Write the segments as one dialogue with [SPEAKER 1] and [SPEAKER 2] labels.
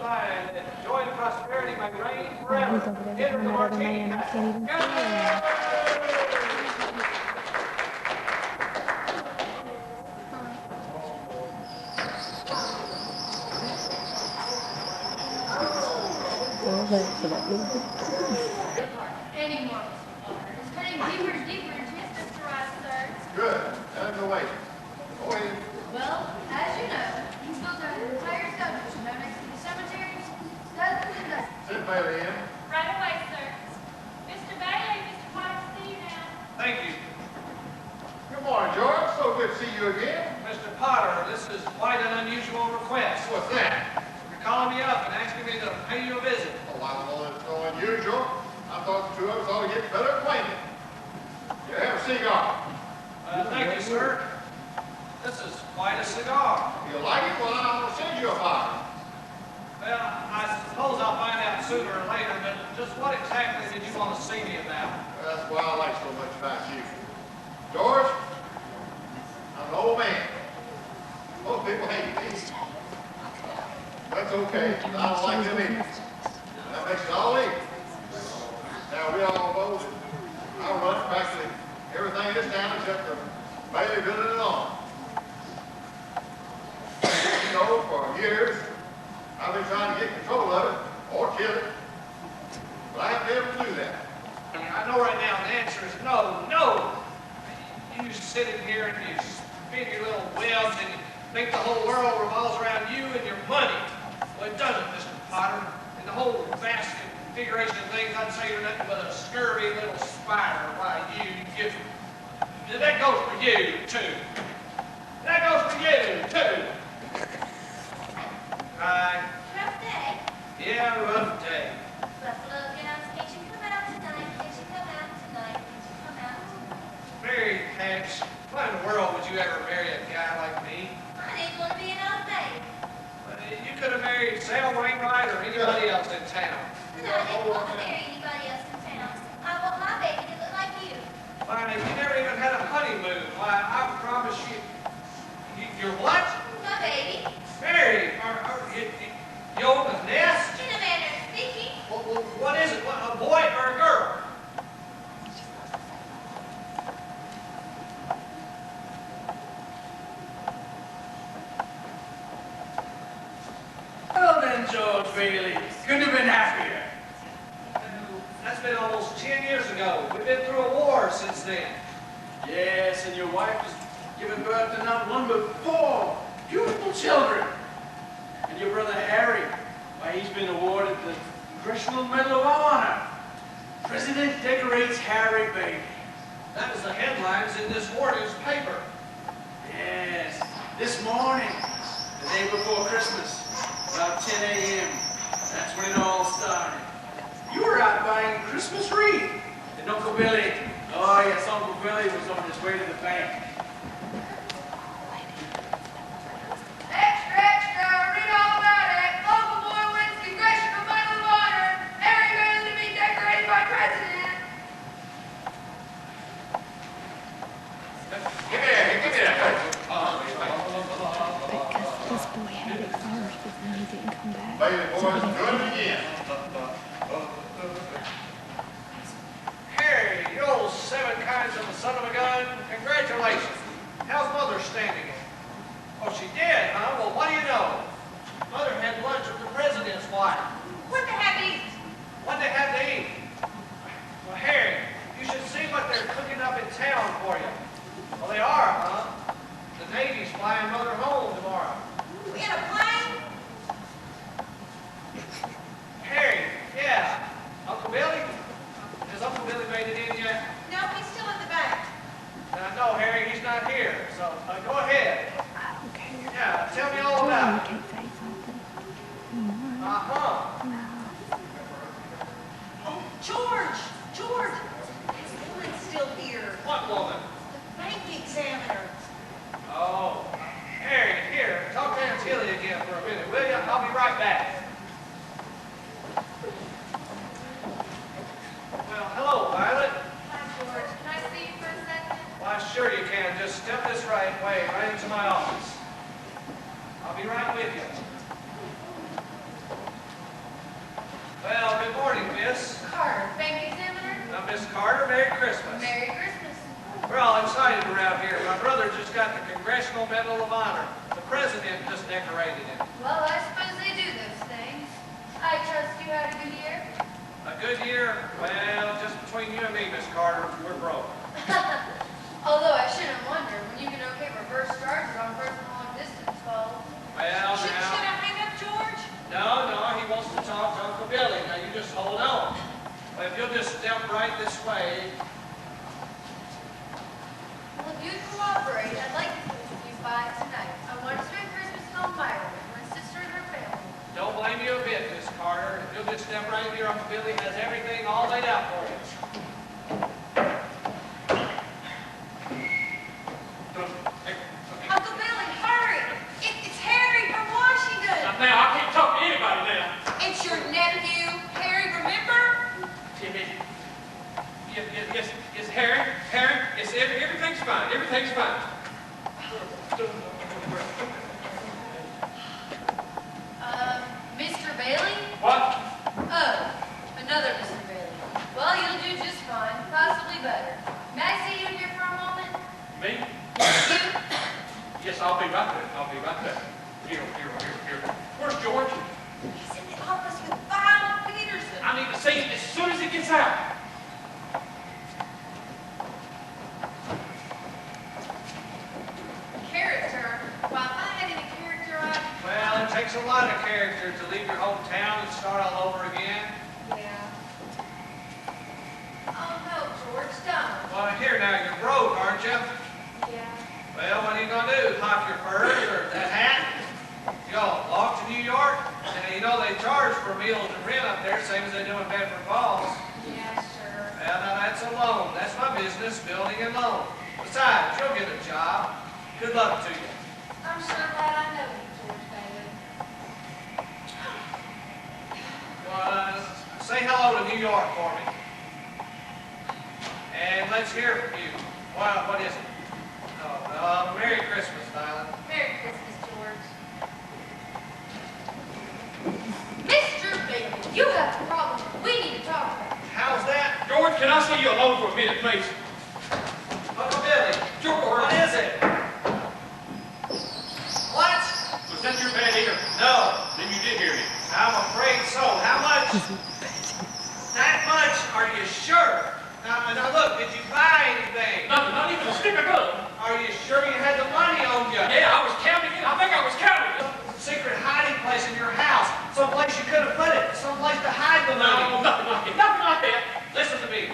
[SPEAKER 1] mind that joy and prosperity may reign forever.
[SPEAKER 2] He's over there
[SPEAKER 1] Enter
[SPEAKER 2] behind
[SPEAKER 1] the
[SPEAKER 2] that other
[SPEAKER 1] martini.
[SPEAKER 2] man. I can't even see him. Oh, that's about it.
[SPEAKER 3] Anymore. It's cutting deeper and deeper into his Mr. Rice, sir.
[SPEAKER 4] Good. Out of the way. Go ahead.
[SPEAKER 3] Well, as you know, he's built an entire subdivision right next to the cemetery. Dozens and dozens.
[SPEAKER 4] Send Bailey in.
[SPEAKER 5] Right away, sir. Mr. Bailey, Mr. White, see you now.
[SPEAKER 1] Thank you.
[SPEAKER 4] Good morning, George. So good to see you again.
[SPEAKER 1] Mr. Potter, this is quite an unusual request.
[SPEAKER 4] What's that?
[SPEAKER 1] You're calling me up and asking me to pay you a visit.
[SPEAKER 4] Oh, I don't know. It's so unusual. I thought the two of us ought to get better acquainted. Here, have a cigar.
[SPEAKER 1] Thank you, sir. This is quite a cigar.
[SPEAKER 4] If you like it, well, I'm going to send you a bottle.
[SPEAKER 1] Well, I suppose I'll find out sooner or later, but just what exactly did you want to see me about?
[SPEAKER 4] That's why I like so much about you. George, I'm an old man. Most people hate me. That's okay. I don't like them either. That makes it all even. Now, we all know that I run practically everything in this town except for Bailey building it on. You know, for years, I've been trying to get control of it or kill it, but I haven't been able to do that.
[SPEAKER 1] I know right now the answer is no, no. You sitting here and you spin your little webs and you think the whole world revolves around you and your money. Well, it doesn't, Mr. Potter. And the whole vast configuration of things, I'd say you're nothing but a scurvy little spider. Why, that goes for you, too. That goes for you, too. Right.
[SPEAKER 3] Rough day.
[SPEAKER 1] Yeah, rough day.
[SPEAKER 3] Buffalo gowns, can't you come out tonight? Can't you come out tonight? Can't you come out tonight?
[SPEAKER 1] Mary Hatch, why in the world would you ever marry a guy like me?
[SPEAKER 3] I didn't want to be an old maid.
[SPEAKER 1] You could have married Sal Wainwright or anybody else in town.
[SPEAKER 3] No, I didn't want to marry anybody else in town. I want my baby to look like you.
[SPEAKER 1] Why, you never even had a honeymoon. Why, I promise you. You're what?
[SPEAKER 3] My baby.
[SPEAKER 1] Mary, you own a nest?
[SPEAKER 3] In a manner of speaking.
[SPEAKER 1] What is it? A boy or a girl?
[SPEAKER 6] Well then, George Bailey, couldn't have been happier.
[SPEAKER 1] That's been almost 10 years ago. We've been through a war since then.
[SPEAKER 6] Yes, and your wife has given birth to not one but 4 beautiful children. And your brother Harry, why, he's been awarded the Congressional Medal of Honor. President decorates Harry Bailey.
[SPEAKER 1] That was the headlines in this morning's paper.
[SPEAKER 6] Yes, this morning, the day before Christmas, about 10 a.m., that's when it all started. You were out buying a Christmas wreath, and Uncle Billy, oh yes, Uncle Billy was on his way to the bank.
[SPEAKER 3] Extra, extra, read all about it. Local boy wins Congressional Medal of Honor. Harry Bailey to be decorated by President.
[SPEAKER 4] Give me that.
[SPEAKER 2] Because this boy had it first, but then he didn't come back.
[SPEAKER 4] Bailey boys, doing it again.
[SPEAKER 1] Harry, you old 7 kinds of a son of a gun. Congratulations. How's Mother standing? Oh, she did, huh? Well, what do you know? Mother had lunch with the president's wife.
[SPEAKER 3] What the heck is
[SPEAKER 1] What'd they have to eat? Well, Harry, you should see what they're cooking up in town for you. Well, they are, huh? The Navy's flying Mother home tomorrow.
[SPEAKER 3] in a plane?
[SPEAKER 1] Harry, yeah. Uncle Billy? Has Uncle Billy made it in yet?
[SPEAKER 3] No, he's still in the back.
[SPEAKER 1] No, Harry, he's not here. So go ahead.
[SPEAKER 2] I don't care.
[SPEAKER 1] Yeah, tell me all
[SPEAKER 2] You
[SPEAKER 1] about it.
[SPEAKER 2] can't say something. No.
[SPEAKER 1] Uh-huh.
[SPEAKER 2] No.
[SPEAKER 7] Oh, George! George! His woman's still here.
[SPEAKER 1] What woman?
[SPEAKER 7] The bank examiner.
[SPEAKER 1] Oh, Harry, here, talk to Aunt Tilly again for a minute, will you? I'll be right back. Well, hello, Violet.
[SPEAKER 5] Hi, George. Can I see you for a second?
[SPEAKER 1] Why, sure you can. Just step this way, right into my office. I'll be right with you. Carter. Merry Christmas.
[SPEAKER 3] Merry Christmas.
[SPEAKER 1] We're all excited around here. My brother just got the Congressional Medal of Honor. The president just decorated it.
[SPEAKER 3] Well, I suppose they do those things. I trust you had a good year.
[SPEAKER 1] A good year? Well, just between you and me, Miss Carter, we're broke.
[SPEAKER 3] Although I shouldn't wonder when you can okay reverse charges on personal long-distance calls.
[SPEAKER 1] Well,
[SPEAKER 7] Should
[SPEAKER 1] now...
[SPEAKER 7] I hang up, George?
[SPEAKER 1] No, he wants to talk to Uncle Billy. Now, you just hold on. Well, if you'll just step right this way.
[SPEAKER 3] Well, if you'd cooperate, I'd like to visit you by tonight. I want to spend Christmas in Elmira with my sister and her family.
[SPEAKER 1] Don't blame you a bit, Miss Carter. If you'll just step right here, Uncle Billy has everything all laid out for you.
[SPEAKER 7] Uncle Billy, hurry! It's Harry from Washington.
[SPEAKER 1] Now, I can't talk to anybody now.
[SPEAKER 7] It's your nephew, Harry, remember?
[SPEAKER 1] Yes, Harry, everything's fine. Everything's fine.
[SPEAKER 3] Mr. Bailey?
[SPEAKER 1] What?
[SPEAKER 3] Oh, another Mr. Bailey. Well, you'll do just fine, possibly better. May I see you here for a moment?
[SPEAKER 1] Me?
[SPEAKER 3] You?
[SPEAKER 1] Yes, I'll be right there. Here. Where's George?
[SPEAKER 7] He's in the office with Violet Peterson.
[SPEAKER 1] I need to see him as soon as he gets out.
[SPEAKER 3] Character? Well, if I had any character,
[SPEAKER 1] Well, it takes a lot of character to leave your hometown and start all over again.
[SPEAKER 3] Yeah. Oh, no, George, don't.
[SPEAKER 1] Well, here now, you're broke, aren't you?
[SPEAKER 3] Yeah.
[SPEAKER 1] Well, what are you going to do? Hop your furs or that hat? You go off to New York? And you know they charge for meals and rent up there, same as they do in Bedford Falls.
[SPEAKER 3] Yeah, sure.
[SPEAKER 1] Well, now that's a loan. That's my business, building and loan. Besides, you'll get a job. Good luck to you.
[SPEAKER 3] I'm sure glad I know you, George Bailey.
[SPEAKER 1] Well, say hello to New York for me. And let's hear from you. What is it? Oh, Merry Christmas, darling.
[SPEAKER 3] Merry Christmas, George. Mr. Bailey, you have a problem we need to talk about.
[SPEAKER 1] How's that?
[SPEAKER 8] George, can I see you alone for a minute, please?
[SPEAKER 1] Uncle Billy.
[SPEAKER 8] George,
[SPEAKER 1] What is it? What?
[SPEAKER 8] was that your bad ear?
[SPEAKER 1] No.
[SPEAKER 8] Then you did hear me.
[SPEAKER 1] I'm afraid so. How much? That much? Are you sure? Now look, did you buy anything?
[SPEAKER 8] Nothing, not even a stick of gum.
[SPEAKER 1] Are you sure you had the money on you?
[SPEAKER 8] Yeah, I was counting it. I think I was counting it.
[SPEAKER 1] Secret hiding place in your house. Someplace you could have put it. Someplace to hide the money.
[SPEAKER 8] No, nothing like it. Nothing like that.
[SPEAKER 1] Listen to me.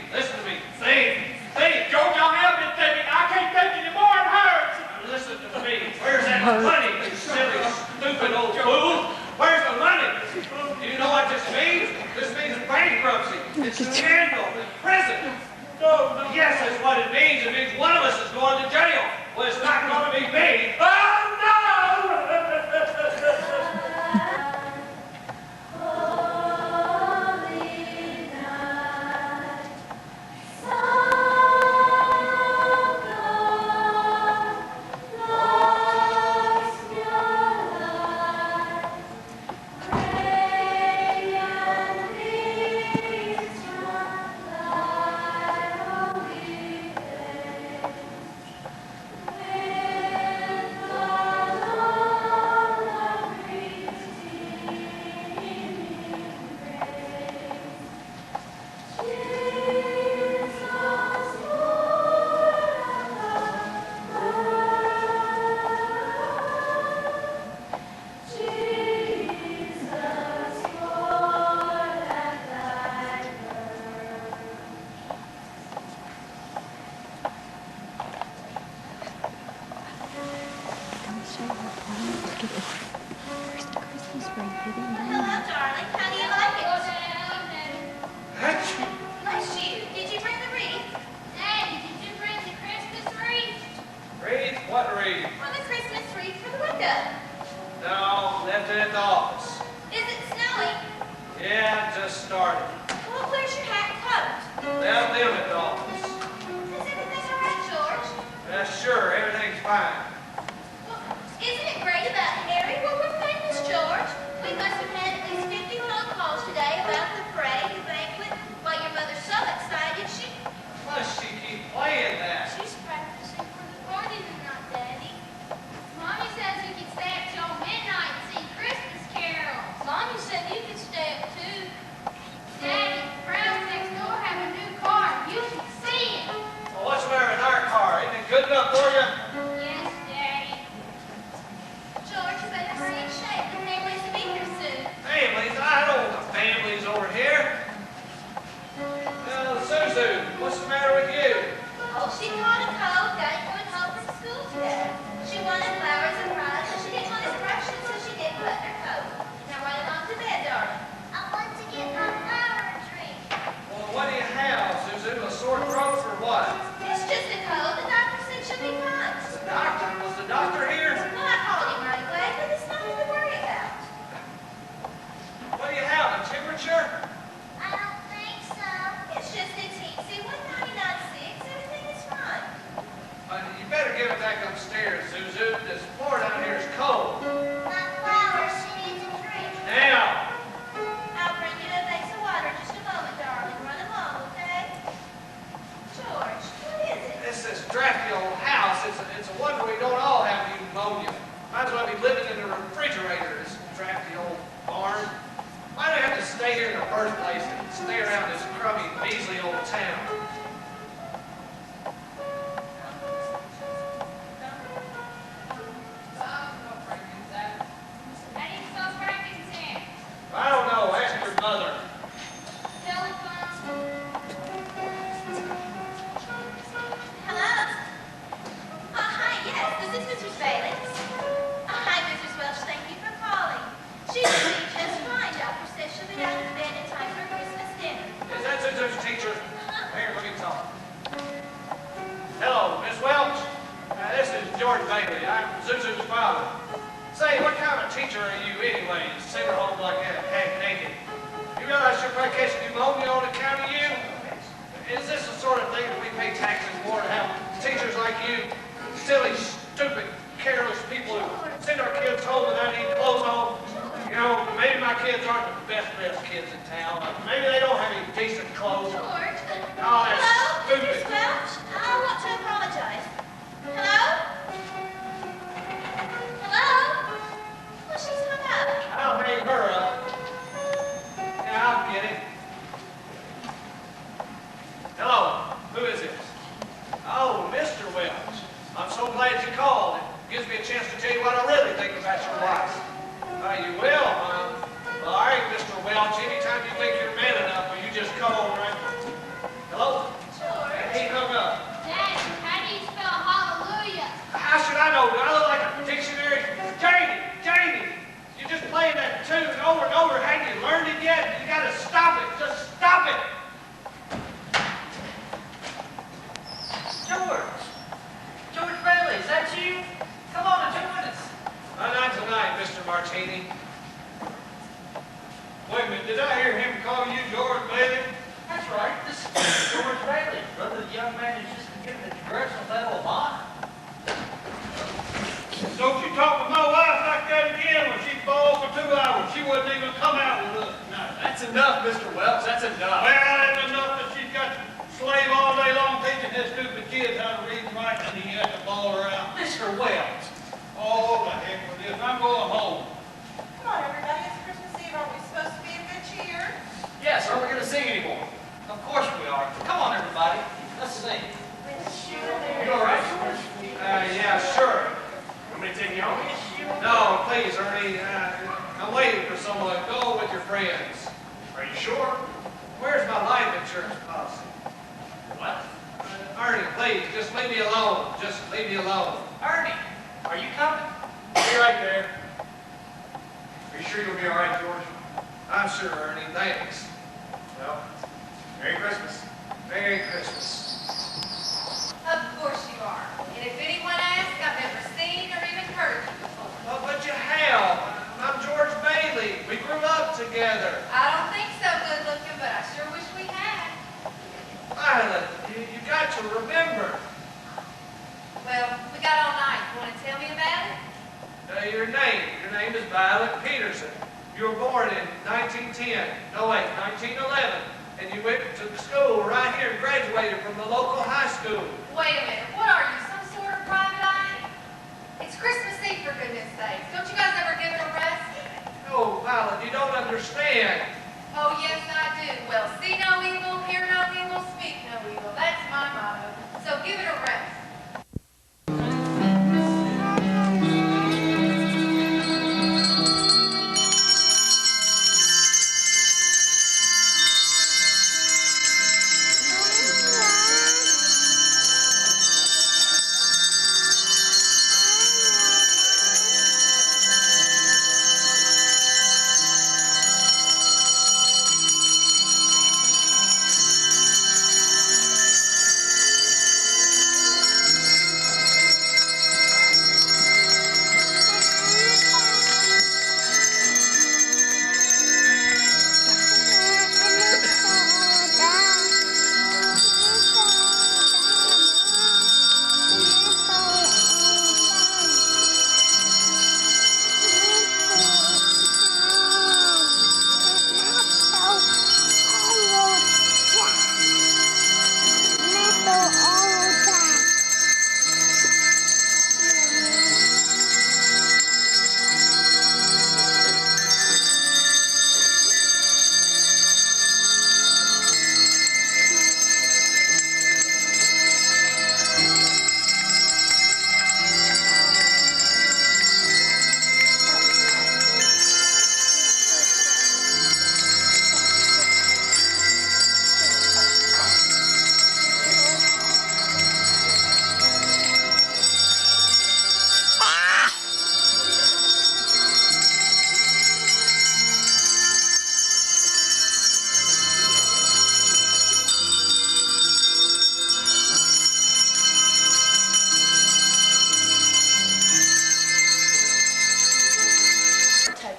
[SPEAKER 8] Think. George, I have been thinking. I can't think anymore. It hurts.
[SPEAKER 1] Listen to me. Where's that money, you silly, stupid old fool? Where's the money? Do you know what this means? This means bankruptcy. It's scandal. It's prison.
[SPEAKER 8] No.
[SPEAKER 1] Yes, that's what it means. It means one of us is going to jail. Well, it's not going to be me.
[SPEAKER 8] Oh, no!
[SPEAKER 2] First Christmas break, they didn't bring
[SPEAKER 7] Hello,
[SPEAKER 2] me.
[SPEAKER 7] darling. How do you like it?
[SPEAKER 1] Achoo.
[SPEAKER 7] Bless you. Did you bring the wreath?
[SPEAKER 5] Daddy, did you bring the Christmas wreath?
[SPEAKER 1] Read? What read?
[SPEAKER 7] On the Christmas wreath for the window.
[SPEAKER 1] No, left it at the office.
[SPEAKER 7] Is it snowing?
[SPEAKER 1] Yeah, just started.
[SPEAKER 7] Well, where's your hat and coat?
[SPEAKER 1] Left them at the office.
[SPEAKER 7] Is everything all right, George?
[SPEAKER 1] Sure, everything's fine.
[SPEAKER 7] Well, isn't it great about Harry? Well, we're famous, George. We must have had at least 50 phone calls today about the parade, the banquet. Well, your mother's so excited, she...
[SPEAKER 1] stay here in the first place and stay around this crummy, measly old town?
[SPEAKER 5] How do you spell Frankenstein?
[SPEAKER 1] I don't know. Ask your mother.
[SPEAKER 5] Telephone.
[SPEAKER 7] Hello? Hi, yes, this is Mrs. Bailey. Hi, Mrs. Welch, thank you for calling. She's doing just fine. Doctor says she'll be out of bed in time for Christmas dinner.
[SPEAKER 1] Is that Zuzu's teacher? Here, let me talk. Hello, Miss Welch. This is George Bailey. I'm Zuzu's father. Say, what kind of teacher are you anyway? You send her home like that, half naked. You realize she'll probably catch pneumonia on account of you? Is this the sort of thing that we pay taxes for, to have teachers like you, silly, stupid, careless people who send our kids home without any clothes on? You know, maybe my kids aren't the best kids in town. Maybe they don't have any decent clothes.
[SPEAKER 7] George?
[SPEAKER 1] Oh, that's
[SPEAKER 7] Hello?
[SPEAKER 1] stupid.
[SPEAKER 7] Mrs. Welch? I want to apologize. Hello? Hello? Well, she's hung up.
[SPEAKER 1] I'll hang her up. Yeah, I'll get it. Hello, who is this? Oh, Mr. Welch. I'm so glad you called. It gives me a chance to tell you what I really think about your wife. You will, huh? Well, all right, Mr. Welch. Anytime you think you're man enough, will you just come on right? Hello?
[SPEAKER 7] George?
[SPEAKER 1] He hung up.
[SPEAKER 5] Dad, how do you spell hallelujah?
[SPEAKER 1] How should I know? Do I look like a dictionary? Janie, you're just playing that tune over and over. Haven't you learned it yet? You gotta stop it. Just stop it.
[SPEAKER 6] George Bailey, is that you? Come on and join us.
[SPEAKER 1] Not tonight, Mr. Martini. Wait a minute, did I hear him call you George Bailey?
[SPEAKER 6] That's right, this is George Bailey, brother of the young man who's just been given the Congressional Medal of Honor.
[SPEAKER 8] Don't you talk with my wife like that again. When she bawled for 2 hours, she wouldn't even come out with us tonight.
[SPEAKER 6] That's enough, Mr. Welch, that's enough.
[SPEAKER 8] Well, that's enough that she's got to slave all day long teaching his stupid kids how to read and write, and he has to bawl her out.
[SPEAKER 6] Mr. Welch.
[SPEAKER 8] Oh, the heck with this. I'm going home.
[SPEAKER 3] Come on, everybody, it's Christmas Eve. Aren't we supposed to be in good cheer?
[SPEAKER 6] Yes, are we going to sing anymore? Of course we are. Come on, everybody. Let's sing. You all right, George?
[SPEAKER 1] Yeah, sure.
[SPEAKER 6] Want me to take you home?
[SPEAKER 1] No, please, Ernie. I'm waiting for someone. Go with your friends.
[SPEAKER 6] Are you sure?
[SPEAKER 1] Where's my life insurance policy?
[SPEAKER 6] What?
[SPEAKER 1] Ernie, please, just leave me alone. Just leave me alone.
[SPEAKER 6] Ernie, are you coming?
[SPEAKER 1] Be right there.
[SPEAKER 6] Are you sure you'll be all right, George?
[SPEAKER 1] I'm sure, Ernie. Thanks.
[SPEAKER 6] Well, Merry Christmas.
[SPEAKER 1] Merry Christmas.
[SPEAKER 3] Of course you are. And if anyone asks, I've never seen or even heard of you before.
[SPEAKER 1] Well, but you have. I'm George Bailey. We grew up together.
[SPEAKER 3] I don't think so good looking, but I sure wish we had.
[SPEAKER 1] Violet, you got to remember.
[SPEAKER 3] Well, we got all night. You want to tell me about it?
[SPEAKER 1] Your name is Violet Peterson. You were born in 1910. No, wait, 1911. And you went to school right here and graduated from the local high school.
[SPEAKER 3] Wait a minute. What are you, some sort of private eye? It's Christmas Eve, for goodness sakes. Don't you guys ever give it a rest?
[SPEAKER 1] Oh, Violet, you don't understand.
[SPEAKER 3] Oh, yes, I do. Well, see no evil, hear no evil, speak no evil. That's my motto. So give it a rest.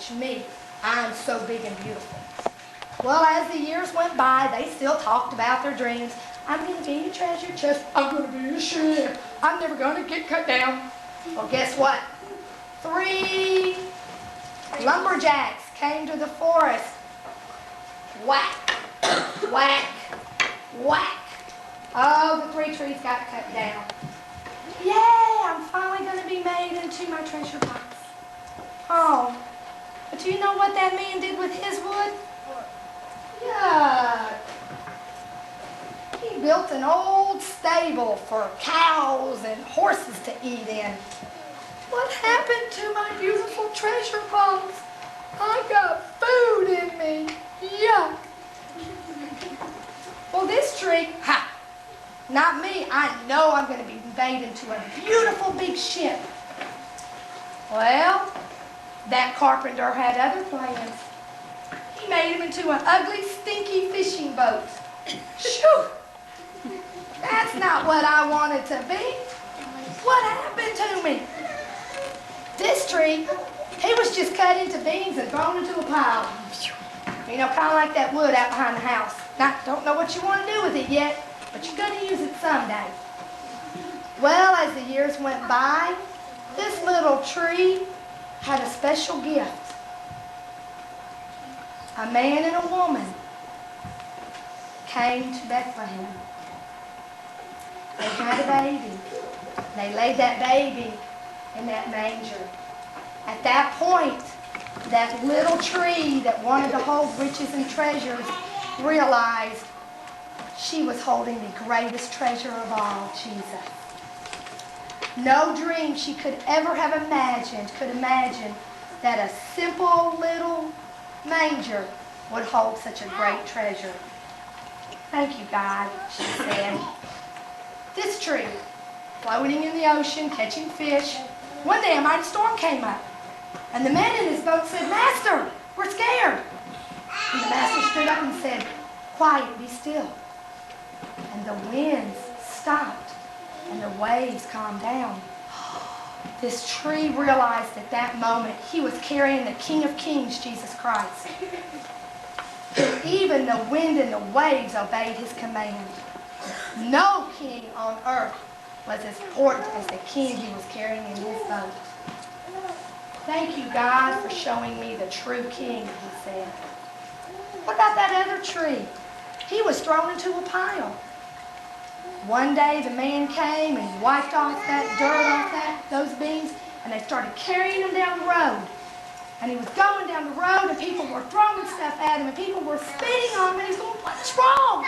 [SPEAKER 3] touch me. I'm so big and beautiful. Well, as the years went by, they still talked about their dreams. I'm going to be a treasure chest. I'm going to be a ship. I'm never going to get cut down. Well, guess what? 3 lumberjacks came to the forest. Whack, whack, whack. Oh, the 3 trees got cut down. Yay, I'm finally going to be made into my treasure box. Oh, but do you know what that man did with his wood? Yuck. He built an old stable for cows and horses to eat in. What happened to my beautiful treasure box? I got food in me. Yuck. Well, this tree, ha, not me. I know I'm going to be made into a beautiful big ship. Well, that carpenter had other plans. He made him into an ugly, stinky fishing boat. Shoo! That's not what I wanted to be. What happened to me? This tree, he was just cut into beams and thrown into a pile. You know, kind of like that wood out behind the house. Now, don't know what you want to do with it yet, but you're going to use it someday. Well, as the years went by, this little tree had a special gift. A man and a woman came to Bethlehem. They had a baby. They laid that baby in that manger. At that point, that little tree that wanted to hold riches and treasures realized she was holding the greatest treasure of all, Jesus. No dream she could ever have imagined could imagine that a simple little manger would hold such a great treasure. Thank you, God, she said. This tree, floating in the ocean, catching fish. One day a mighty storm came up, and the man in his boat said, "Master, we're scared." And the master stood up and said, "Quiet, be still." And the winds stopped, and the waves calmed down. This tree realized at that moment he was carrying the King of Kings, Jesus Christ. Even the wind and the waves obeyed his command. No king on earth was as important as the king he was carrying in his boat. Thank you, God, for showing me the true king, he said. What about that other tree? He was thrown into a pile. One day the man came and wiped off that dirt off those beams, and they started carrying him down the road. And he was going down the road, and people were throwing stuff at him, and people were spitting on him, and he's going, "What's wrong?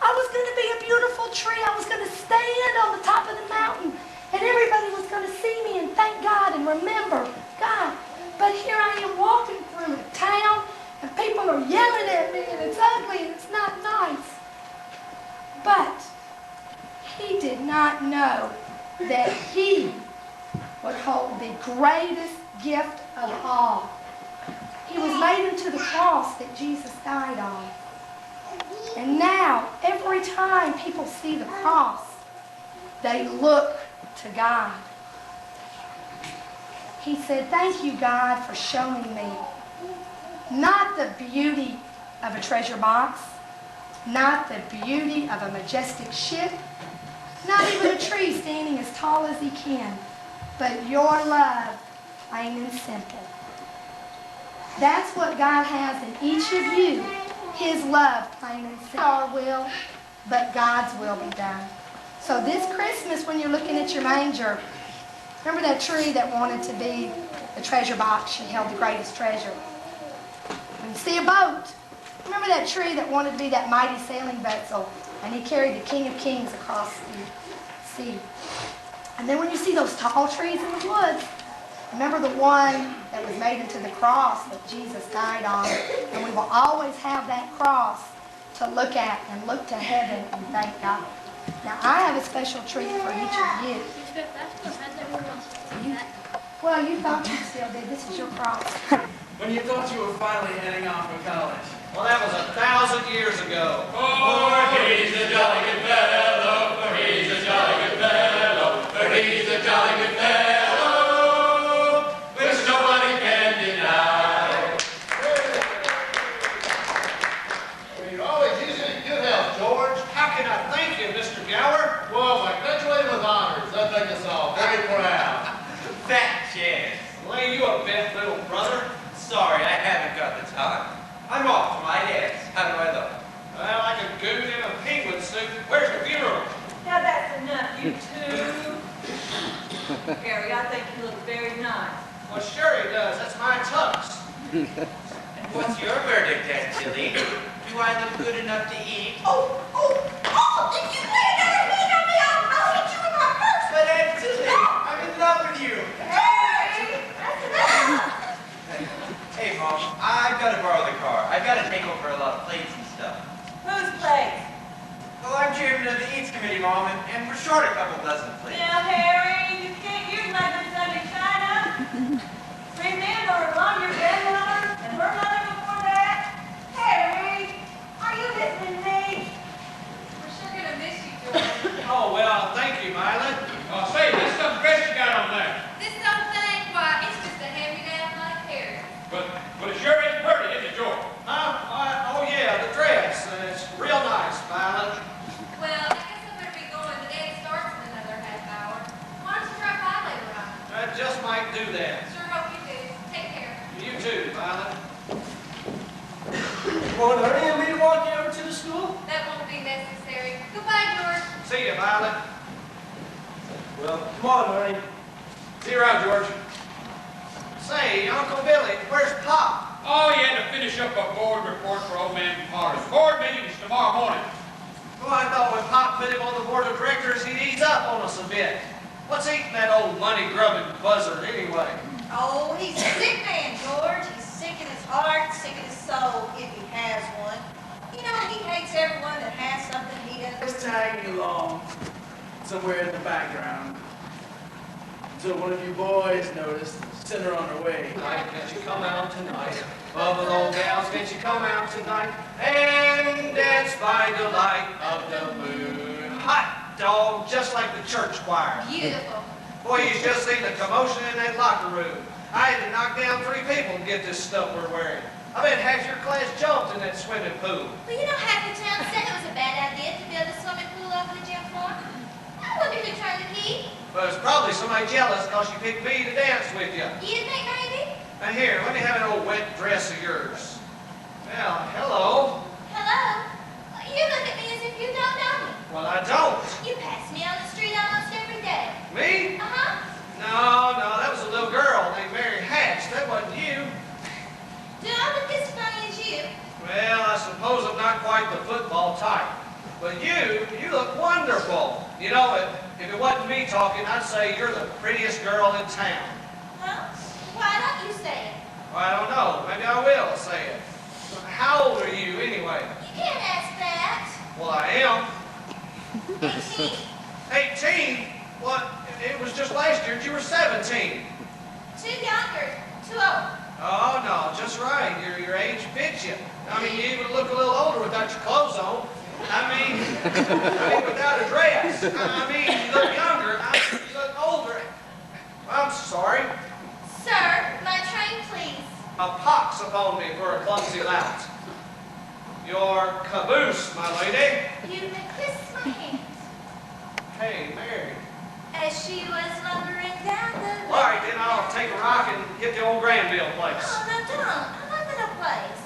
[SPEAKER 3] I was going to be a beautiful tree. I was going to stand on the top of the mountain, and everybody was going to see me and thank God and remember God. But here I am walking through a town, and people are yelling at me, and it's ugly, and it's not nice." But he did not know that he would hold the greatest gift of all. He was made into the cross that Jesus died on. And now, every time people see the cross, they look to God. He said, "Thank you, God, for showing me not the beauty of a treasure box, not the beauty of a majestic ship, not even a tree standing as tall as he can, but your love, plain and simple." That's what God has in each of you, his love, plain and simple. Not our will, but God's will be done. So this Christmas, when you're looking at your manger, remember that tree that wanted to be the treasure box? She held the greatest treasure. When you see a boat, remember that tree that wanted to be that mighty sailing vessel, and he carried the King of Kings across the sea. And then when you see those tall trees in the woods, remember the one that was made into the cross that Jesus died on. And we will always have that cross to look at and look to heaven and thank God. Now, I have a special treat for each of you. Well, you thought you still did. This is your cross.
[SPEAKER 6] When you thought you were finally heading off for college.
[SPEAKER 1] Well, that was 1,000 years ago.
[SPEAKER 9] For he's a jolly good fellow, for he's a jolly good fellow, for he's a jolly good fellow, which nobody can deny.
[SPEAKER 10] time. I'm off to my dance. How do I look?
[SPEAKER 1] Well, like a goon in a penguin suit. Where's the funeral?
[SPEAKER 11] Now that's enough, you two. Harry, I think you look very nice.
[SPEAKER 1] Well, sure he does. That's my tux.
[SPEAKER 10] And what's your verdict, Aunt Tilly? Do I look good enough to eat?
[SPEAKER 7] Oh! If you put another hand on me, I'll hit you with my purse.
[SPEAKER 10] But Aunt Tilly, I'm in love with you.
[SPEAKER 7] Hey! That's enough.
[SPEAKER 10] Hey, Mom, I've got to borrow the car. I've got to take over a lot of plates and stuff.
[SPEAKER 11] Whose place?
[SPEAKER 10] Well, I'm chairman of the Eats Committee, Mom, and we're short a couple dozen plates.
[SPEAKER 11] Now, Harry, you can't use my good Sunday china. Remember, I'm your grandmother and her mother before that. Harry, are you listening to me?
[SPEAKER 5] We're sure gonna miss you, George.
[SPEAKER 1] Oh, well, thank you, Mylon.
[SPEAKER 8] Say, this some dress you got on there.
[SPEAKER 5] This old thing, why, it's just a hand-me-down like Harry.
[SPEAKER 8] But it sure is pretty, isn't it, George?
[SPEAKER 1] Oh, yeah, the dress. It's real nice, Mylon.
[SPEAKER 5] Well, I guess I better be going. The day starts in another half hour. Why don't you drop by later on?
[SPEAKER 1] I just might do that.
[SPEAKER 5] Sure hope you do. Take care.
[SPEAKER 1] You too, Mylon.
[SPEAKER 6] Come on, honey, you want me to walk you over to the school?
[SPEAKER 5] That won't be necessary. Goodbye, George.
[SPEAKER 1] See you, Mylon.
[SPEAKER 6] Well, come on, honey.
[SPEAKER 1] See you around, George. Say, Uncle Billy, where's Pop?
[SPEAKER 8] Oh, he had to finish up a board report for old man Potter's. Board meeting is tomorrow morning.
[SPEAKER 1] Well, I thought when Pop put him on the board of directors, he'd ease up on us a bit. What's eating that old money-grubbing buzzard anyway?
[SPEAKER 12] Oh, he's a sick man, George. He's sick in his heart, sick in his soul, if he has one. You know, he hates everyone that has something he doesn't.
[SPEAKER 6] Just tagging along somewhere in the background until one of you boys noticed and sent her on her way.
[SPEAKER 1] Tonight, can't you come out tonight? Buffalo gals, can't you come out tonight? And dance by the light of the moon. Hot dog, just like the church choir.
[SPEAKER 5] Beautiful.
[SPEAKER 1] Boy, you just seen the commotion in that locker room. I had to knock down 3 people to get this stuff we're wearing. I bet half your class jumped in that swimming pool.
[SPEAKER 7] Well, you know, half the town said it was a bad idea to build a swimming pool over the gym floor. I wonder who turned the key.
[SPEAKER 1] But it's probably somebody jealous because you picked me to dance with you.
[SPEAKER 7] You think maybe?
[SPEAKER 1] Now here, let me have an old wet dress of yours. Well, hello.
[SPEAKER 7] Hello? You look at me as if you don't know me.
[SPEAKER 1] Well, I don't.
[SPEAKER 7] You pass me on the street almost every day.
[SPEAKER 1] Me?
[SPEAKER 7] Uh-huh.
[SPEAKER 1] No, that was a little girl named Mary Hatch. That wasn't you.
[SPEAKER 7] Do I look as funny as you?
[SPEAKER 1] Well, I suppose I'm not quite the football type. But you look wonderful. You know, if it wasn't me talking, I'd say you're the prettiest girl in town.
[SPEAKER 7] Huh? Why don't you say it?
[SPEAKER 1] Well, I don't know. Maybe I will say it. How old are you anyway?
[SPEAKER 7] You can't ask that.
[SPEAKER 1] Well, I am.
[SPEAKER 7] 18?
[SPEAKER 1] 18? What? It was just last year that you were 17.
[SPEAKER 7] Too younger. Too old.
[SPEAKER 1] Oh, no, just right. Your age fits you. I mean, you even look a little older without your clothes on. I mean, without a dress. I mean, you look younger. You look older. I'm sorry.
[SPEAKER 7] Sir, my train, please.
[SPEAKER 1] A pox upon me for a clumsy lout. Your caboose, my lady.
[SPEAKER 7] You may kiss my hand.
[SPEAKER 1] Hey, Mary.
[SPEAKER 7] As she was lumbering down the...
[SPEAKER 1] All right, then I'll take a rock and hit the old Granville place.
[SPEAKER 7] Oh, no, don't. I live in a place.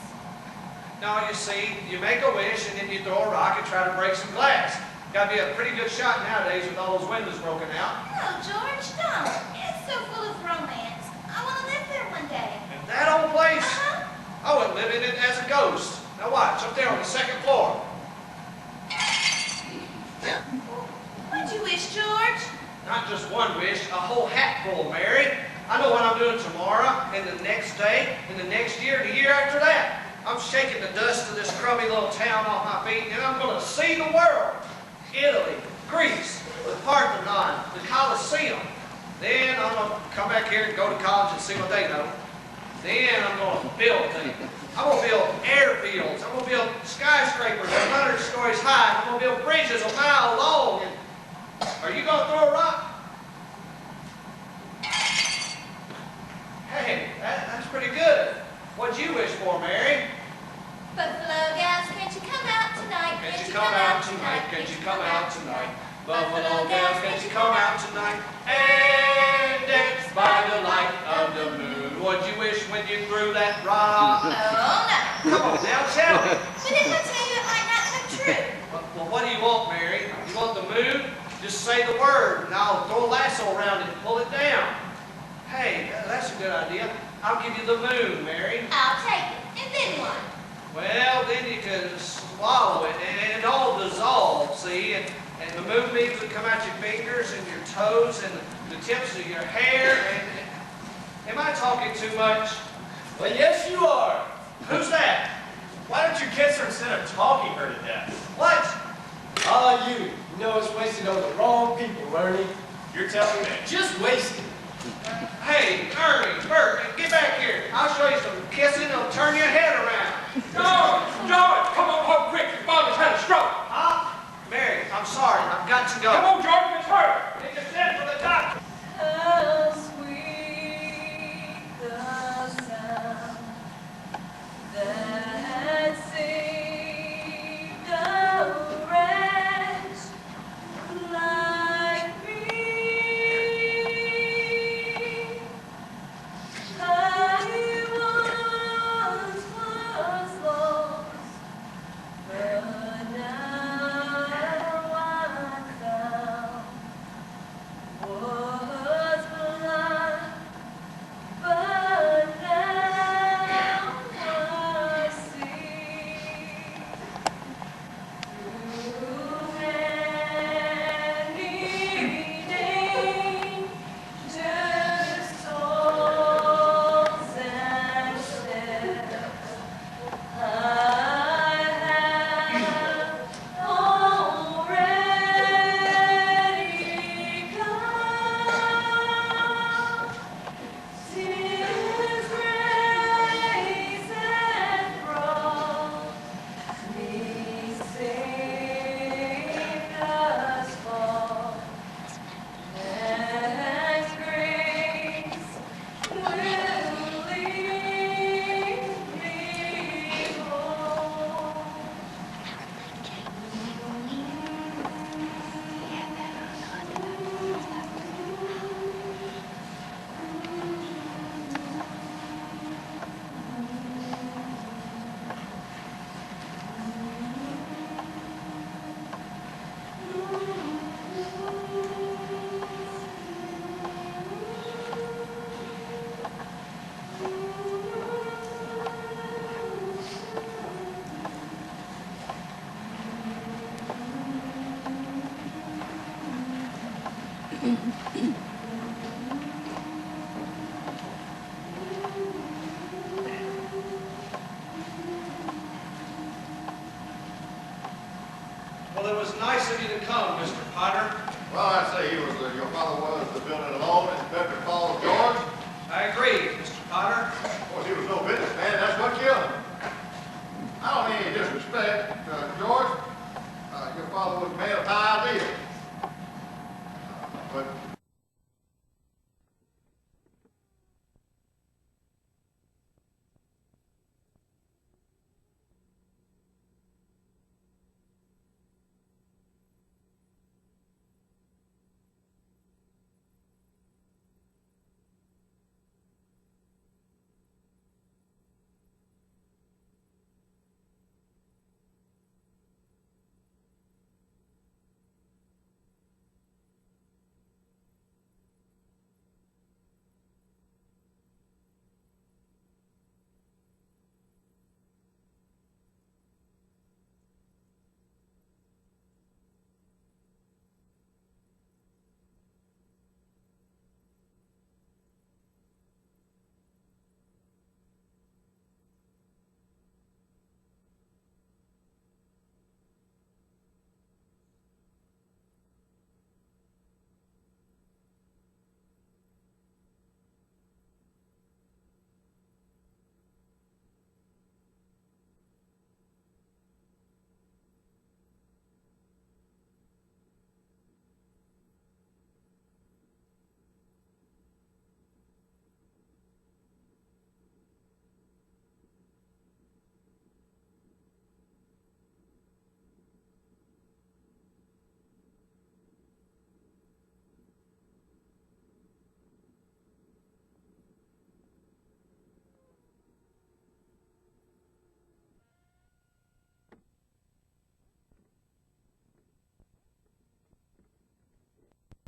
[SPEAKER 1] Now, you see, you make a wish and then you throw a rock and try to break some glass. Gotta be a pretty good shot nowadays with all those windows broken out.
[SPEAKER 7] No, George, don't. It's so full of romance. I want to live there one day.
[SPEAKER 1] And that old place,
[SPEAKER 7] Uh-huh.
[SPEAKER 1] I wouldn't live in it as a ghost. Now watch, up there on the 2nd floor.
[SPEAKER 7] What'd you wish, George?
[SPEAKER 1] Not just one wish, a whole hatful, Mary. I know what I'm doing tomorrow, and the next day, and the next year, and the year after that. I'm shaking the dust of this crummy little town off my feet, and I'm going to see the world. Italy, Greece, the Parthenon, the Colosseum. Then I'm going to come back here and go to college and see what they know. Then I'm going to build things. I'm going to build airfields. I'm going to build skyscrapers 100 stories high. I'm going to build bridges a mile long. And are you going to throw a rock? Hey, that's pretty good. What'd you wish for, Mary?
[SPEAKER 7] Buffalo gals, can't you come out tonight?
[SPEAKER 1] Can't you come out tonight? Can't you come out tonight? Buffalo gals, can't you come out tonight? And dance by the light of the moon. What'd you wish when you threw that rock?
[SPEAKER 7] Oh,
[SPEAKER 1] Come on now, tell me.
[SPEAKER 7] But if I tell you, it might not come true.
[SPEAKER 1] Well, what do you want, Mary? You want the moon? Just say the word, and I'll throw a lasso around it and pull it down. Hey, that's a good idea. I'll give you the moon, Mary.
[SPEAKER 7] I'll take it. And then what?
[SPEAKER 1] Well, then you can swallow it, and it all dissolves, see? And the moon beams will come out your fingers and your toes and the tips of your hair. And am I talking too much?
[SPEAKER 10] Well, yes, you are.
[SPEAKER 1] Who's that?
[SPEAKER 10] Why don't you kiss her instead of talking her to death?
[SPEAKER 1] What?
[SPEAKER 10] Ah, you. You know it's wasted on the wrong people, Ernie. You're telling me. Just wasted.
[SPEAKER 1] Hey, Ernie, Bert, get back here. I'll show you some kissing that'll turn your head around.
[SPEAKER 8] George, come on home quick. Your father's had a stroke.
[SPEAKER 1] Huh? Mary, I'm sorry. I've got to go.
[SPEAKER 8] Come on, George, it's her. Take a step for the doctor.
[SPEAKER 11] How sweet the sound that saved a wretch like me. I once was lost, but now I'm found. Was blind, but now I see. Through many dangers, toils, and steps, I have already come. 'Tis grace hath brought me safe thus far, and grace will lead me home.
[SPEAKER 1] Well, it was nice of you to come, Mr. Potter.
[SPEAKER 4] Well, I'd say he was, your father was the building alone in Bedford Falls, George.
[SPEAKER 1] I agree, Mr. Potter.
[SPEAKER 4] Of course, he was no business